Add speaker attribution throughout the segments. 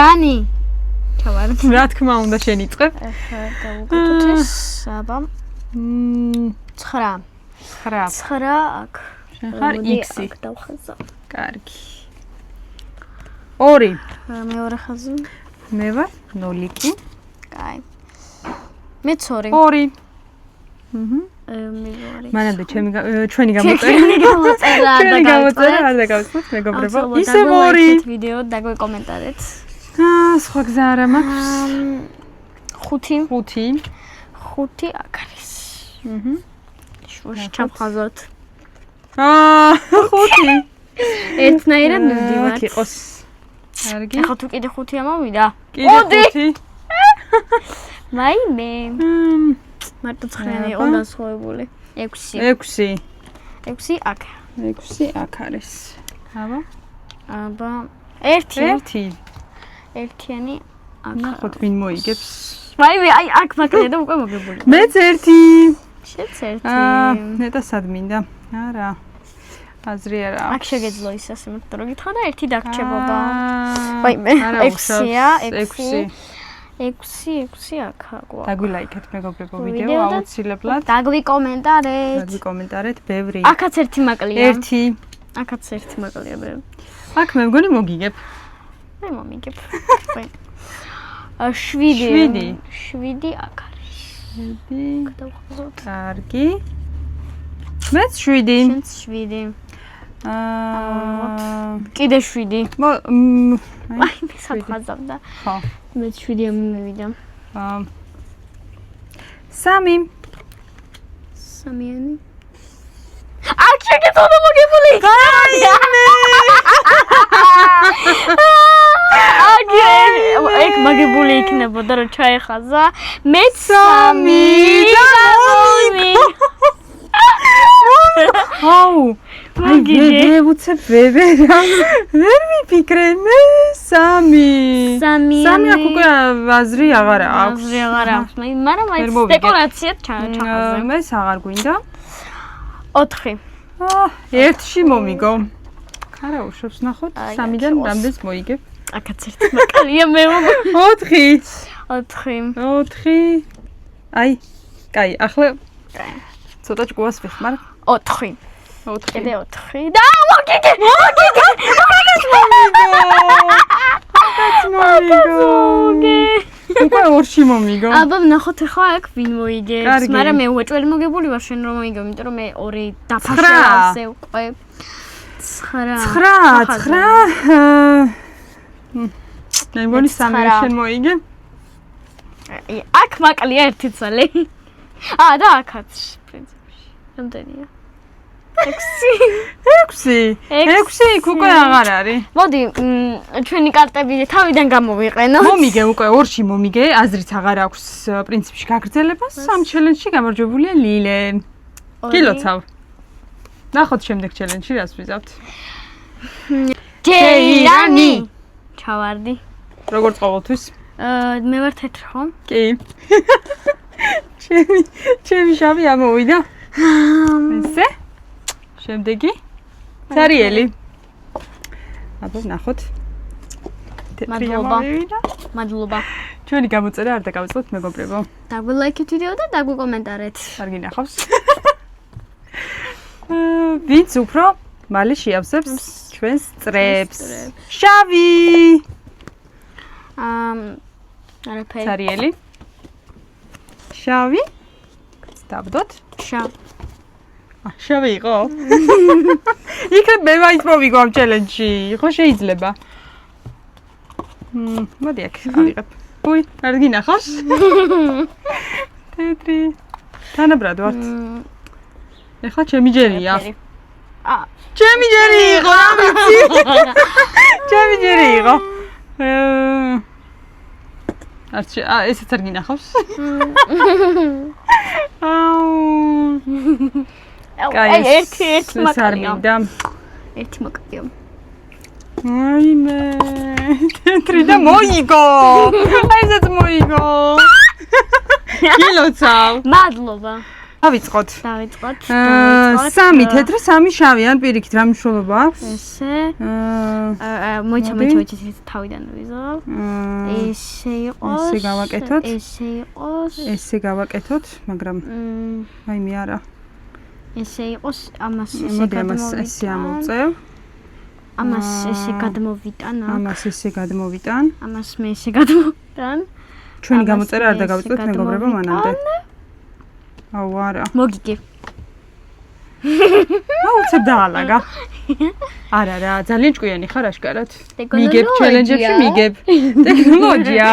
Speaker 1: რანი ჩავარდ
Speaker 2: რა თქმა უნდა შენიწყებ
Speaker 1: ახლა გავუკეთოთ ეს აბა 9 აქ
Speaker 2: ხარ X-ი
Speaker 1: დავხაზა
Speaker 2: კარგი 2
Speaker 1: მეორე ხაზი
Speaker 2: მე ვარ 0-ი
Speaker 1: კაი მე 2
Speaker 2: მანამდე ჩვენი გამოწერა არ დაგავიწყოთ მეგობრებო ისე 2
Speaker 1: ვიდეო დაგვეკომენტარეთ
Speaker 2: სხვა გზა არ მაქვს
Speaker 1: 5 აქ არის შუაში ჩავხაზოთ
Speaker 2: 5
Speaker 1: ერთნაირად მივდივართ
Speaker 2: იყოს კარგი
Speaker 1: ახლა თუ კიდე 5 ამოვიდა
Speaker 2: კიდე 5
Speaker 1: მაიმე მარტო 9 იყო დასხოვებული 6 აქ
Speaker 2: 6 აქ არის
Speaker 1: აბა 1 ერთიანი აქ
Speaker 2: ნახოთ ვინ მოიგებს
Speaker 1: მაიმე აი აქ მაგალითად და უკვე მოგებული
Speaker 2: მეც 1
Speaker 1: შეც 1
Speaker 2: ნეტა სად მინდა არა აზრი არა
Speaker 1: აქ შეგეძლო ის ასე მეტად რო გითხრა და 1 დაგრჩებოდა მაიმე 6-ია 6 აქ აყვა
Speaker 2: დაგვილაიქეთ მეგობრებო ვიდეო აუცილებლად
Speaker 1: დაგვიკომენტარეთ
Speaker 2: ბევრი
Speaker 1: აქაც 1 მაკლია
Speaker 2: 1
Speaker 1: აქაც 1 მაკლია ბევრი
Speaker 2: აქ მე მგონი მოგიგებ
Speaker 1: მე მომიგებ 7 აქ არის
Speaker 2: 7
Speaker 1: გადავხაზოთ
Speaker 2: კარგი მეც 7
Speaker 1: კიდე 7 აი მე საფხაზავდა
Speaker 2: ხო
Speaker 1: მე 7 ამოვიდა
Speaker 2: 3
Speaker 1: 3-იანი აქ შეგეწოდა მოგებული ეგ მაგებული იქნებოდა რომ ჩაეხაზა მე 3
Speaker 2: აუ მე უცებ ვერ მიფიქრე მე 3 აქ უკვე აზრი აღარ აქვს
Speaker 1: მაგრამ აი დეკორაციად ჩაახაზა
Speaker 2: მე აღარ გვინდა
Speaker 1: 4
Speaker 2: 1-ში მომიგო არა უშვებს ნახოთ 3-დან რამდენს მოიგებ
Speaker 1: აქაც 1 მაკალია მე 4
Speaker 2: აი კაი ახლა ცოტა ჭკუას ვიხმარ
Speaker 1: 4 კიდე 4 და მოგიგე
Speaker 2: უკვე 2-ში მომიგო
Speaker 1: აბა ნახოთ ახლა აქ ვინ მოიგებს მაგრამ მე უეჭველი მოგებული ვარ შენ რომ მოიგო იმიტომ რომ მე 2 დაფაშე უკვე 9 მე მგონი 3 შენ მოიგე აქ მაკლია 1 წელი და აქაც პრინციპში რამდენია
Speaker 2: 6 უკვე აღარ არის
Speaker 1: მოდი ჩვენი კარტები თავიდან გამოვიყენოთ
Speaker 2: მომიგე უკვე 2-ში მომიგე აზრიც აღარ აქვს პრინციპში გაგრძელებას 3 ჩელენჯში გამარჯვებულია ლილე გილოცავ ნახოთ შემდეგ ჩელენჯში რას ვიზავთ
Speaker 1: ჯეირანი ჩავარდი
Speaker 2: როგორც ყოველთვის
Speaker 1: მე ვარ თეთრი ხო
Speaker 2: კი ჩემი შავი ამოვიდა ესე შემდეგი ცარიელი აბა ნახოთ
Speaker 1: მადლობა
Speaker 2: ჩვენი გამოწერა არ დაგავიწყოთ მეგობრებო
Speaker 1: დაგვილაიქეთ ვიდეო და დაგვიკომენტარეთ
Speaker 2: კარგი ნახავს ვინც უფრო მალე შეავსებს ჩვენს წრებს შავი
Speaker 1: არაფერი
Speaker 2: ცარიელი შავი დავდოთ შავი იყო იქნებ მე მაინც მოვიგო ამ ჩელენჯში ხო შეიძლება მოდი აქ ავიღებ უი არ გინახავს თეთრი თანაბრად ვართ ეხლა ჩემი ჯერია ჩემი ჯერი იყო რა ვიცი ჩემი ჯერი იყო ესეც არ გინახავს
Speaker 1: აი ერთი მაკლია ერთი მაკლია
Speaker 2: აი მე თეთრი და მოიგო ესეც მოიგო გილოცავ
Speaker 1: მადლობა
Speaker 2: დავიწყოთ.
Speaker 1: დავიწყოთ.
Speaker 2: სამი თეთრი, სამი შავი, ან პირიქით რა მნიშვნელობა აქვს?
Speaker 1: ესე. მოიცა თავიდან ვიზავ. ესე იყოს.
Speaker 2: ესე გავაკეთოთ.
Speaker 1: ესე იყოს.
Speaker 2: ესე გავაკეთოთ, მაგრამ აი მე არა.
Speaker 1: ესე იყოს, ამას
Speaker 2: მოდი ამას ესე ამოვწევ.
Speaker 1: ამას ესე გადმოვიტან.
Speaker 2: ამას ესე გადმოვიტან.
Speaker 1: ამას მე ესე გადმოვიტან.
Speaker 2: ჩვენი გამოწერა არ დაგავიწყოთ მეგობრებო მანამდე. აუ არა.
Speaker 1: მოგიგე.
Speaker 2: უცებ დაალაგა. არა რა, ძალიან ჭკვიანი ხარ აშკარად. მიგებ ჩელენჯებში მიგებ. ტექნოლოგია.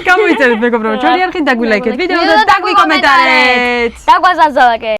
Speaker 2: გამოიწერეთ მეგობრებო, ჩვენი არხით დაგვილაიქეთ ვიდეო და დაგვიკომენტარეთ.
Speaker 1: დაგვაზარზავაკეთ.